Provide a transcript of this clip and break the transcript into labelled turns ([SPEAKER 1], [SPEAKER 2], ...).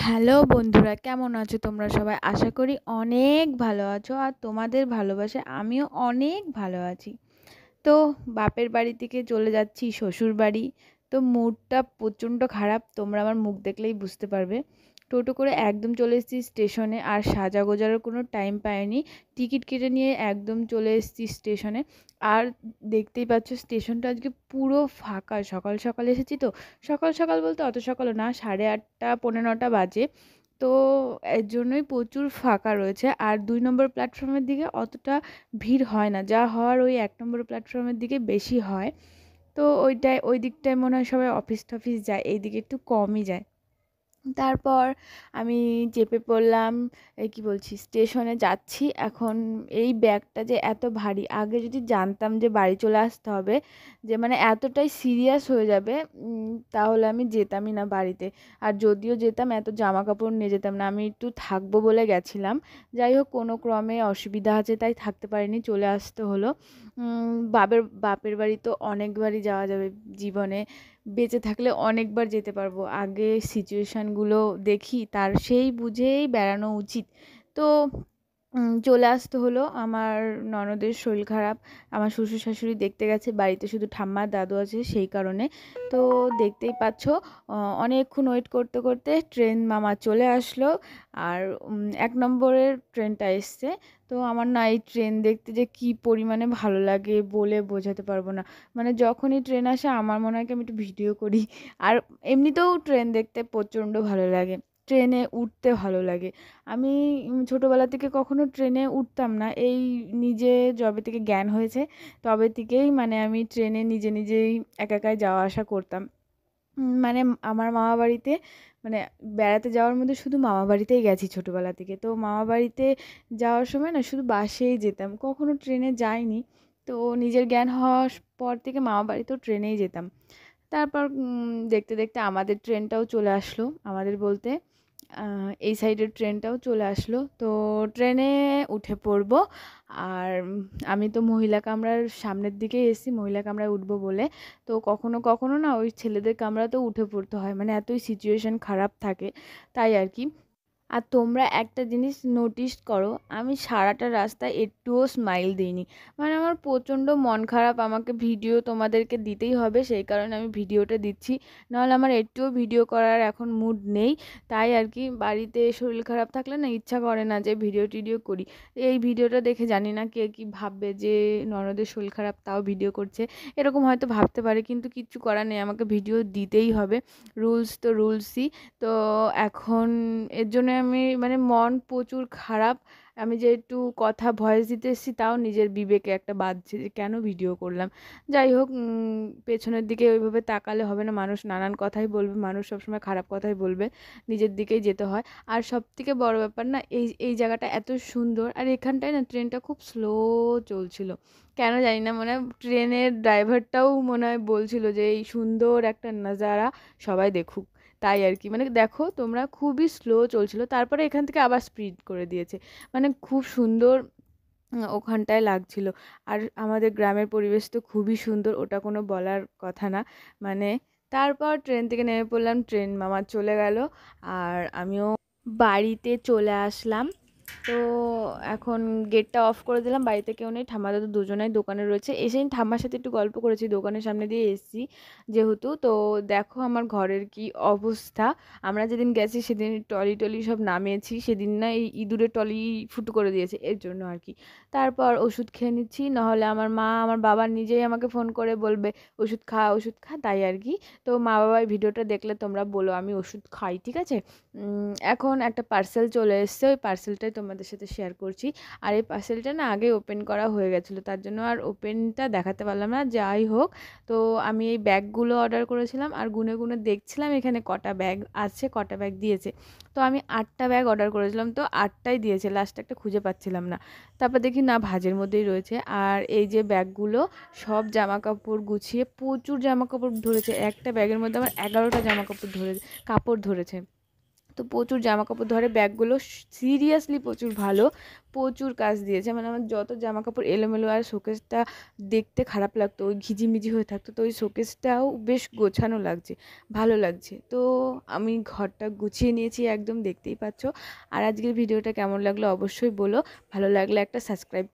[SPEAKER 1] Hello বন্ধুরা, কেমন আছো তোমরা সবাই? আশা করি অনেক ভালো আছো, আর তোমাদের ভালোবাসায় আমিও অনেক ভালো আছি। তো বাপের বাড়ি থেকে চলে যাচ্ছি শ্বশুর বাড়ি। তো মুডটা প্রচণ্ড খারাপ, তোমরা আমার মুখ দেখলেই বুঝতে পারবে। টোটো করে একদম চলে এসেছি স্টেশনে, আর সাজা গোজারও কোনো টাইম পাইনি। টিকিট কেটে নিয়ে একদম চলে এসেছি স্টেশনে। আর দেখতেই পাচ্ছ স্টেশনটা আজকে পুরো ফাঁকা। সকাল সকাল এসেছি তো, সকাল সকাল বলতে অত সকালও না, 8:30 পৌনে 9টা বাজে। তো এর জন্যই প্রচুর ফাঁকা রয়েছে। আর 2 নম্বর প্ল্যাটফর্মের দিকে অতটা ভিড় হয় না, যা হওয়ার ওই 1 নম্বর প্ল্যাটফর্মের দিকে বেশি হয়। তো ওই দিকটায় মনে হয় সবাই অফিস টফিস যায়, এই দিকে একটু কমই যায়। তারপর আমি চেপে পড়লাম, এই কী বলছি, স্টেশনে যাচ্ছি এখন। এই ব্যাগটা যে এত ভারী, আগে যদি জানতাম যে বাড়ি চলে আসতে হবে, যে মানে এতটাই সিরিয়াস হয়ে যাবে, তাহলে আমি যেতামই না বাড়িতে। আর যদিও যেতাম, এত জামা কাপড় নিয়ে যেতাম না। আমি একটু থাকবো বলে গেছিলাম। যাই হোক, কোনো ক্রমে অসুবিধা আছে তাই থাকতে পারিনি, চলে আসতে হলো। বাপের বাড়ি তো অনেকবারই যাওয়া যাবে জীবনে, বেঁচে থাকলে অনেকবার যেতে পারবো। আগে সিচুয়েশানগুলো দেখি, তার সেই বুঝেই বেড়ানো উচিত। তো চলে আসতে হলো। আমার ননদের শরীর খারাপ, আমার শ্বশুর শাশুড়ি দেখতে গেছে, বাড়িতে শুধু ঠাম্মা দাদু আছে সেই কারণে। তো দেখতেই পাচ্ছ, অনেকক্ষণ ওয়েট করতে করতে ট্রেন মামা চলে আসলো। আর 1 নম্বরের ট্রেনটা এসছে। তো আমার না এই ট্রেন দেখতে যে কী পরিমাণে ভালো লাগে বলে বোঝাতে পারবো না। মানে যখনই ট্রেন আসে আমার মনে হয় কি আমি একটু ভিডিও করি। আর এমনিতেও ট্রেন দেখতে প্রচণ্ড ভালো লাগে, ট্রেনে উঠতে ভালো লাগে। আমি ছোটোবেলা থেকে কখনো ট্রেনে উঠতাম না, এই নিজে যবে থেকে জ্ঞান হয়েছে তবে থেকেই মানে আমি ট্রেনে নিজে নিজেই একা একাই যাওয়া আসা করতাম। মানে আমার মামা বাড়িতে, মানে বেড়াতে যাওয়ার মধ্যে শুধু মামা বাড়িতেই গেছি ছোটোবেলা থেকে। তো মামা বাড়িতে যাওয়ার সময় না শুধু বাসেই যেতাম, কখনো ট্রেনে যাইনি। তো নিজের জ্ঞান হওয়ার পর থেকে মামা বাড়িতেও ট্রেনেই যেতাম। তারপর দেখতে দেখতে আমাদের ট্রেনটাও চলে আসলো, আমাদের বলতে এই সাইডের ট্রেনটাও চলে আসলো। তো ট্রেনে উঠে পড়বো। আর আমি তো মহিলা কামরার সামনের দিকেই এসেছি, মহিলা কামরায় উঠবো বলে। তো কখনো কখনো না ওই ছেলেদের কামরাতেও উঠে পড়তে হয়, মানে এতই সিচুয়েশান খারাপ থাকে, তাই আর কি। আর তোমরা একটা জিনিস নোটিস করো, আমি সারাটা রাস্তায় একটুও স্মাইল দিইনি। মানে আমার প্রচণ্ড মন খারাপ, আমাকে ভিডিও তোমাদেরকে দিতেই হবে, সেই কারণে আমি ভিডিওটা দিচ্ছি। নাহলে আমার একটুও ভিডিও করার এখন মুড নেই। তাই আর কি, বাড়িতে শরীর খারাপ থাকলে না ইচ্ছা করে না যে ভিডিও টিডিও করি। এই ভিডিওটা দেখে জানি না কে কী ভাববে, যে ননদের শরীর খারাপ তাও ভিডিও করছে, এরকম হয়তো ভাবতে পারে, কিন্তু কিচ্ছু করার নেই, আমাকে ভিডিও দিতেই হবে। রুলস তো রুলসই। তো এখন এর জন্য আমি মানে মন প্রচুর খারাপ। আমি যে একটু কথা ভয়েস দিতে এসেছি, তাও নিজের বিবেকে একটা বাধছে যে কেন ভিডিও করলাম। যাই হোক, পেছনের দিকে ওইভাবে তাকালে হবে না, মানুষ নানান কথাই বলবে, মানুষ সবসময় খারাপ কথাই বলবে, নিজের দিকেই যেতে হয়। আর সবথেকে বড় ব্যাপার না, এই এই জায়গাটা এত সুন্দর, আর এখানটায় না ট্রেনটা খুব স্লো চলছিল। কেন জানি না, মনে হয় ট্রেনের ড্রাইভারটাও মনে হয় বলছিল যে এই সুন্দর একটা নাজারা সবাই দেখুক। তাই আর কি, মানে দেখো তোমরা, খুবই স্লো চলছিল, তারপরে এখান থেকে আবার স্পিড করে দিয়েছে। মানে খুব সুন্দর ওখানটায় লাগছিল। আর আমাদের গ্রামের পরিবেশ তো খুবই সুন্দর, ওটা কোনো বলার কথা না। মানে তারপর ট্রেন থেকে নেমে পড়লাম, ট্রেন মামা চলে গেল, আর আমিও বাড়িতে চলে আসলাম। তো এখন গেটটা অফ করে দিলাম, বাড়িতে কেউ নেই, ঠাম্মা দাদু দুজনেই দোকানে রয়েছে। এসে ঠাম্মার সাথে একটু গল্প করেছি, দোকানের সামনে দিয়ে এসেছি যেহেতু। তো দেখো আমার ঘরের কি অবস্থা। আমরা যেদিন গেছি সেদিন টলি টলি সব নামিয়েছি, সেদিন না এই ইঁদুরের টলি ফুটো করে দিয়েছে, এর জন্য আর কি। তারপর ওষুধ খেয়ে নিচ্ছি, নাহলে আমার মা আমার বাবা নিজেই আমাকে ফোন করে বলবে ওষুধ খা ওষুধ খা, তাই আর কি। তো মা বাবার ভিডিওটা দেখলে তোমরা বলো আমি ওষুধ খাই, ঠিক আছে। এখন একটা পার্সেল চলে এসছে, ওই পার্সেলটাই তোমাদের সাথে শেয়ার করছি। আর এই পার্সেলটা না আগে ওপেন করা হয়ে গেছিলো, তার জন্য আর ওপেনটা দেখাতে পারলাম না। যাই হোক, তো আমি এই ব্যাগগুলো অর্ডার করেছিলাম, আর গুনে গুনে দেখছিলাম এখানে কটা ব্যাগ আছে, কটা ব্যাগ দিয়েছে। তো আমি 8টা ব্যাগ অর্ডার করেছিলাম, তো 8টাই দিয়েছে, লাস্ট একটা খুঁজে পাচ্ছিলাম না। তারপর দেখি না, ভাঁজের মধ্যেই রয়েছে। আর এই যে ব্যাগগুলো, সব জামা কাপড় গুছিয়ে, প্রচুর জামা কাপড় ধরেছে, একটা ব্যাগের মধ্যে আমার 11টা জামা কাপড় কাপড় ধরেছে। তো প্রচুর জামা কাপড় ধরে, ব্যাগগুলো সিরিয়াসলি প্রচুর ভালো, প্রচুর কাজ দিয়েছে। মানে আমার যত জামা কাপড় এলোমেলো আর শোকেসটা দেখতে খারাপ লাগতো, ওই ঘিজিমিজি হয়ে থাকতো, তো ওই শোকেসটাও বেশ গোছানো লাগছে, ভালো লাগছে। তো আমি ঘরটা গুছিয়ে নিয়েছি একদম, দেখতেই পাচ্ছ। আর আজকের ভিডিওটা কেমন লাগলো অবশ্যই বলো, ভালো লাগলে একটা সাবস্ক্রাইব